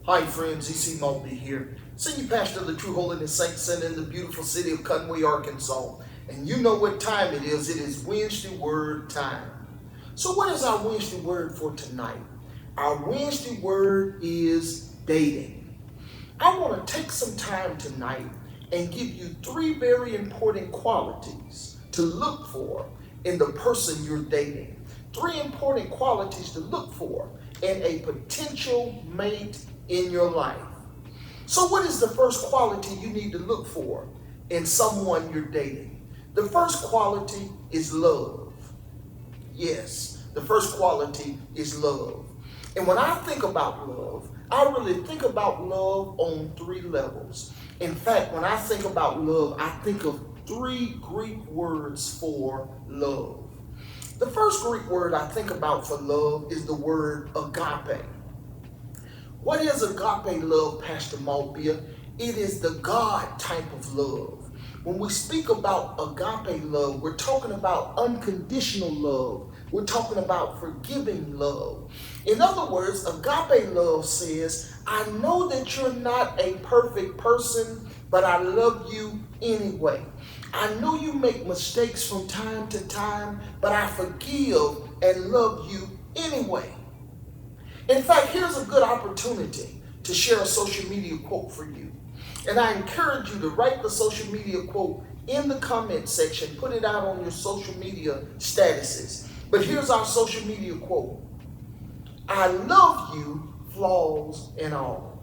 Hi friends, E.C. Maltby here, Senior Pastor of the True Holiness Saints Center in the beautiful city of Conway, Arkansas. And you know what time it is. It is Wednesday Word time. So what is our Wednesday Word for tonight? Our Wednesday Word is dating. I want to take some time tonight and give you three very important qualities to look for in the person you're dating. Three important qualities to look for in a potential mate in your life. So what is the first quality you need to look for in someone you're dating? The first quality is love. Yes, the first quality is love. And when I think about love, I really think about love on three levels. In fact, when I think about love, I think of three Greek words for love. The first Greek word I think about for love is the word agape. What is agape love, Pastor Maltby? It is the God type of love. When we speak about agape love, we're talking about unconditional love. We're talking about forgiving love. In other words, agape love says, I know that you're not a perfect person, but I love you anyway. I know you make mistakes from time to time, but I forgive and love you anyway. In fact, here's a good opportunity to share a social media quote for you. And I encourage you to write the social media quote in the comment section. Put it out on your social media statuses. But here's our social media quote. I love you, flaws and all.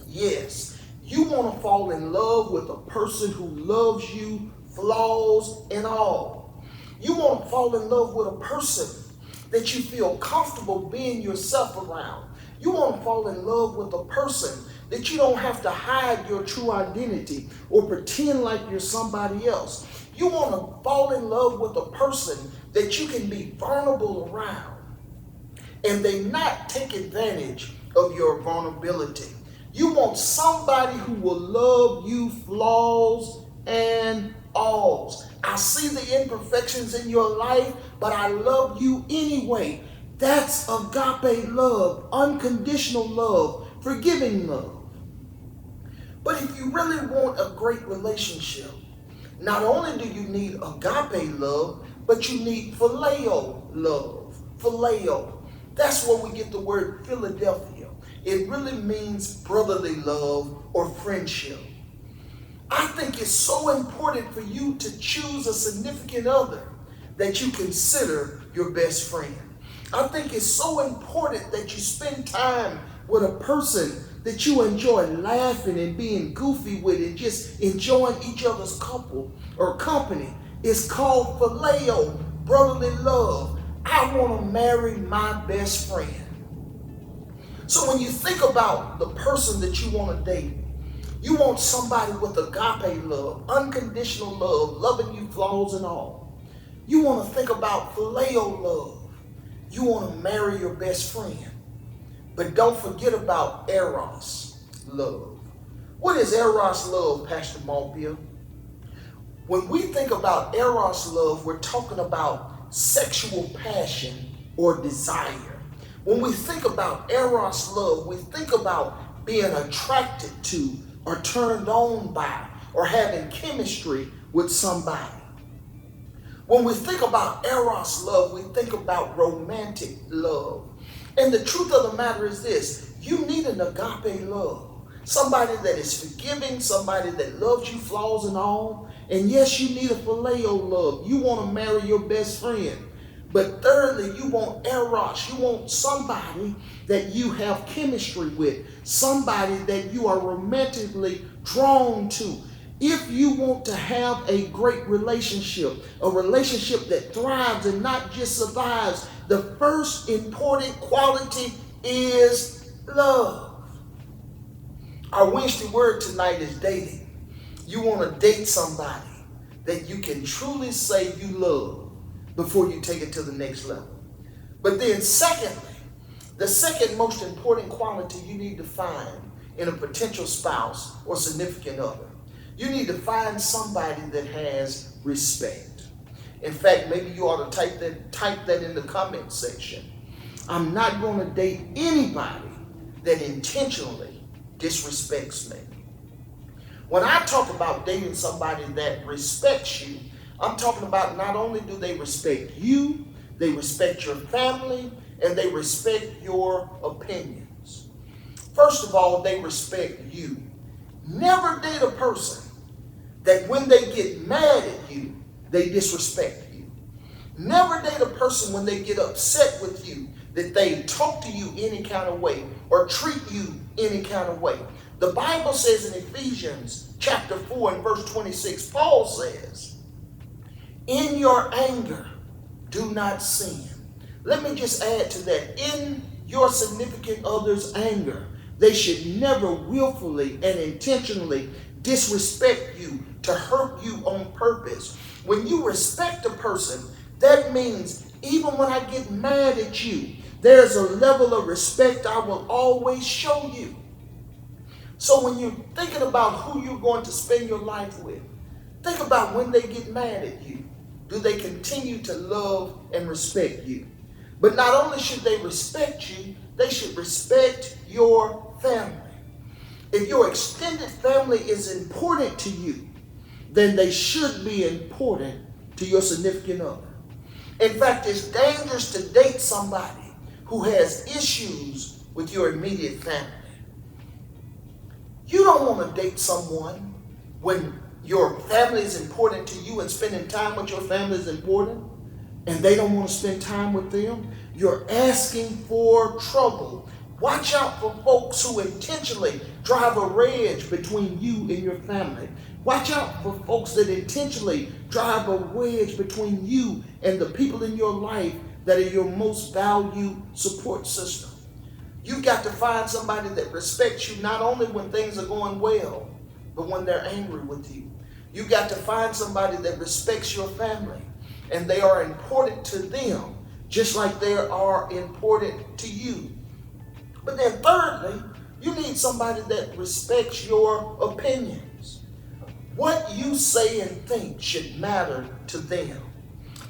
Yes, you want to fall in love with a person who loves you, flaws and all. You want to fall in love with a person that you feel comfortable being yourself around. You want to fall in love with a person that you don't have to hide your true identity or pretend like you're somebody else. You want to fall in love with a person that you can be vulnerable around and they not take advantage of your vulnerability. You want somebody who will love you, flaws and alls. I see the imperfections in your life, but I love you anyway. That's agape love, unconditional love, forgiving love. But if you really want a great relationship, not only do you need agape love, but you need phileo love. Phileo. That's where we get the word Philadelphia. It really means brotherly love or friendship. I think it's so important for you to choose a significant other that you consider your best friend. I think it's so important that you spend time with a person that you enjoy laughing and being goofy with and just enjoying each other's company. It's called phileo, brotherly love. I want to marry my best friend. So when you think about the person that you want to date, you want somebody with agape love, unconditional love, loving you flaws and all. You want to think about phileo love. You want to marry your best friend. But don't forget about eros love. What is eros love, Pastor Maltby? When we think about eros love, we're talking about sexual passion or desire. When we think about eros love, we think about being attracted to or turned on by or having chemistry with somebody. When we think about eros love, we think about romantic love. And the truth of the matter is this, you need an agape love. Somebody that is forgiving, somebody that loves you flaws and all. And yes, you need a phileo love. You want to marry your best friend. But thirdly, you want eros. You want somebody that you have chemistry with, somebody that you are romantically drawn to. If you want to have a great relationship, a relationship that thrives and not just survives, the first important quality is love. Our Wednesday word tonight is dating. You want to date somebody that you can truly say you love before you take it to the next level. But then secondly, the second most important quality you need to find in a potential spouse or significant other, you need to find somebody that has respect. In fact, maybe you ought to type that in the comment section. I'm not going to date anybody that intentionally disrespects me. When I talk about dating somebody that respects you, I'm talking about not only do they respect you, they respect your family, and they respect your opinions. First of all, they respect you. Never date a person that when they get mad at you, they disrespect you. Never date a person when they get upset with you that they talk to you any kind of way or treat you any kind of way. The Bible says in Ephesians chapter 4 and verse 26, Paul says, in your anger, do not sin. Let me just add to that. In your significant other's anger, they should never willfully and intentionally disrespect you to hurt you on purpose. When you respect a person, that means even when I get mad at you, there's a level of respect I will always show you. So when you're thinking about who you're going to spend your life with, think about when they get mad at you. Do they continue to love and respect you? But not only should they respect you, they should respect your family. If your extended family is important to you, then they should be important to your significant other. In fact, it's dangerous to date somebody who has issues with your immediate family. You don't want to date someone when your family is important to you and spending time with your family is important and they don't want to spend time with them. You're asking for trouble. Watch out for folks who intentionally drive a wedge between you and your family. Watch out for folks that intentionally drive a wedge between you and the people in your life that are your most valued support system. You've got to find somebody that respects you not only when things are going well, but when they're angry with you. You've got to find somebody that respects your family and they are important to them just like they are important to you. But then thirdly, you need somebody that respects your opinions. What you say and think should matter to them.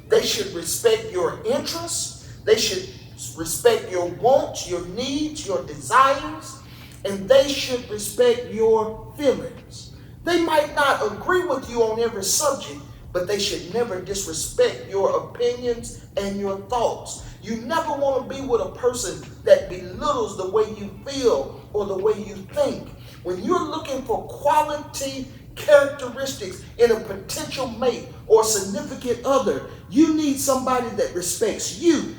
They should respect your interests. They should respect your wants, your needs, your desires, and they should respect your feelings. They might not agree with you on every subject, but they should never disrespect your opinions and your thoughts. You never want to be with a person that belittles the way you feel or the way you think. When you're looking for quality characteristics in a potential mate or significant other, you need somebody that respects you,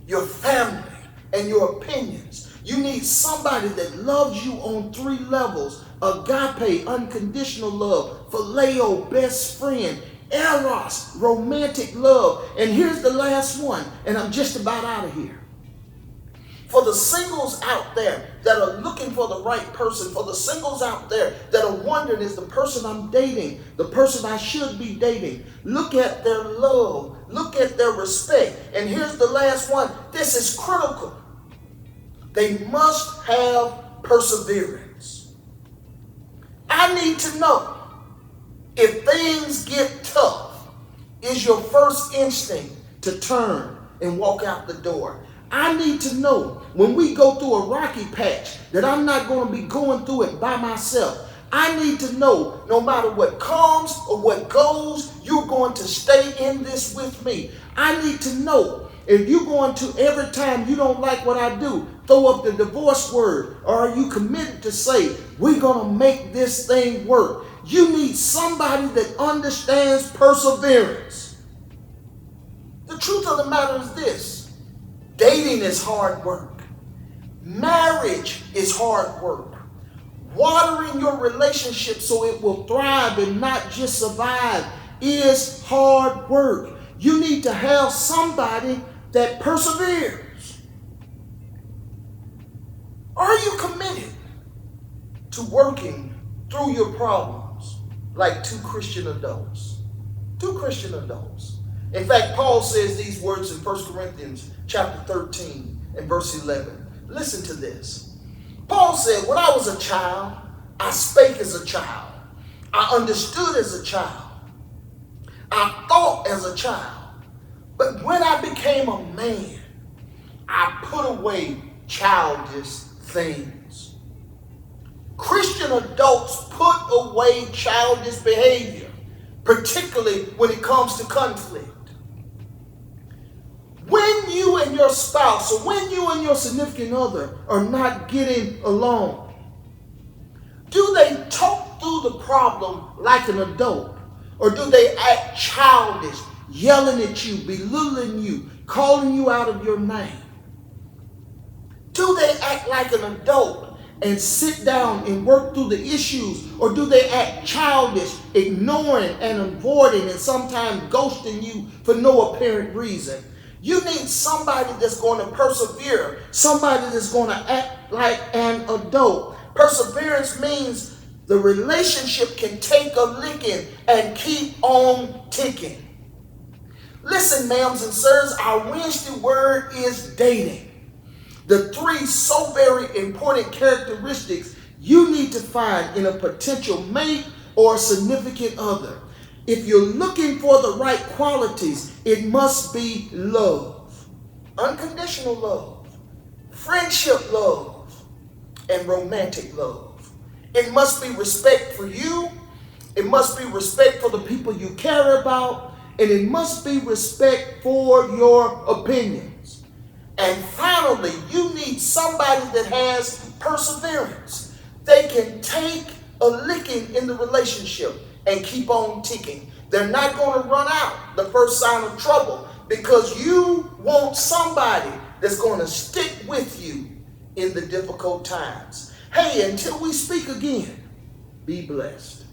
your family, and your opinions. You need somebody that loves you on 3 levels: agape, unconditional love; phileo, best friend; eros, romantic love. And here's the last one, and I'm just about out of here. For the singles out there that are looking for the right person, for the singles out there that are wondering, is the person I'm dating the person I should be dating? Look at their love. Look at their respect. And here's the last one. This is critical. They must have perseverance. I need to know, if things get tough, is your first instinct to turn and walk out the door? I need to know, when we go through a rocky patch, that I'm not going to be going through it by myself. I need to know, no matter what comes or what goes, you're going to stay in this with me. I need to know, if you're going to, every time you don't like what I do, throw up the divorce word, or are you committed to say, we're going to make this thing work? You need somebody that understands perseverance. The truth of the matter is this: dating is hard work. Marriage is hard work. Watering your relationship so it will thrive and not just survive is hard work. You need to have somebody that perseveres. Are you committed to working through your problems like 2 Christian adults? 2 Christian adults. In fact, Paul says these words in 1 Corinthians chapter 13 and verse 11. Listen to this. Paul said, when I was a child, I spake as a child. I understood as a child. I thought as a child. But when I became a man, I put away childish things. Christian adults put away childish behavior, particularly when it comes to conflict. When you and your spouse, or when you and your significant other are not getting along, do they talk through the problem like an adult? Or do they act childish, yelling at you, belittling you, calling you out of your name? Do they act like an adult and sit down and work through the issues? Or do they act childish, ignoring and avoiding and sometimes ghosting you for no apparent reason? You need somebody that's going to persevere, somebody that's going to act like an adult. Perseverance means the relationship can take a licking and keep on ticking. Listen, ma'ams and sirs, our Wednesday word is dating. The three so very important characteristics you need to find in a potential mate or significant other. If you're looking for the right qualities, it must be love, unconditional love, friendship love, and romantic love. It must be respect for you. It must be respect for the people you care about. And it must be respect for your opinions. And finally, you need somebody that has perseverance. They can take a licking in the relationship and keep on ticking. They're not going to run out the first sign of trouble, because you want somebody that's going to stick with you in the difficult times. Hey, until we speak again, be blessed.